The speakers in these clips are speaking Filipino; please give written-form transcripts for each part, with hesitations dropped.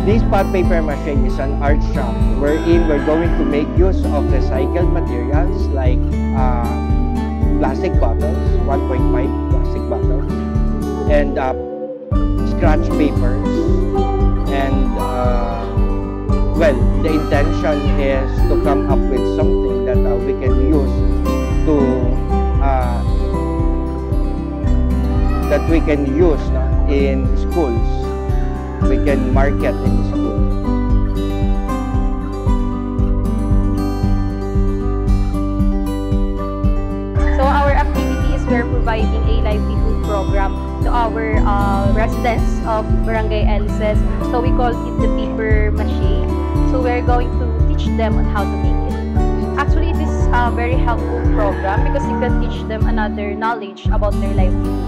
This paper mache is an art shop wherein we're going to make use of recycled materials like plastic bottles, 1.5 plastic bottles, and scratch papers. And well, the intention is to come up with something that we can use to in schools. We can market in school. So our activity is we're providing a livelihood program to our residents of Barangay Elices. So we call it the paper mache. So we're going to teach them on how to make it. Actually, this is a very helpful program because you can teach them another knowledge about their livelihood.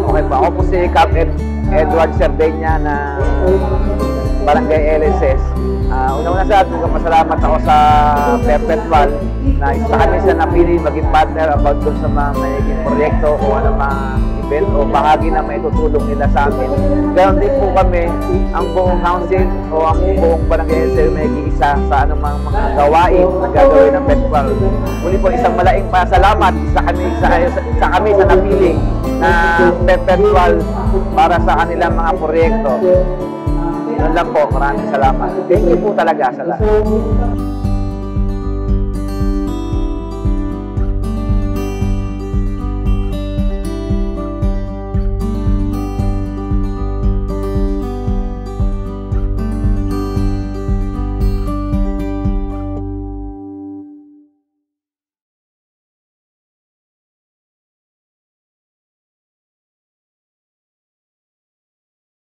Okay po, ako po si Cap Edward Sardenya na Barangay Elices. Una-una sa atin, masalamat ako sa Perpetual na isa kami sa napili maging partner about dun sa mga magiging proyekto o ano mga event o bahagi na may tutulong nila sa amin. Ganon din po kami, ang buong council o ang buong Barangay Elices may isa sa anumang mga gawain na gagawin ng Perpetual. Muli po isang malaking pasalamat sa kami sa napili na Perpetual para sa kanilang mga proyekto. Yun lang po, maraming salamat. Thank you po talaga sa lahat.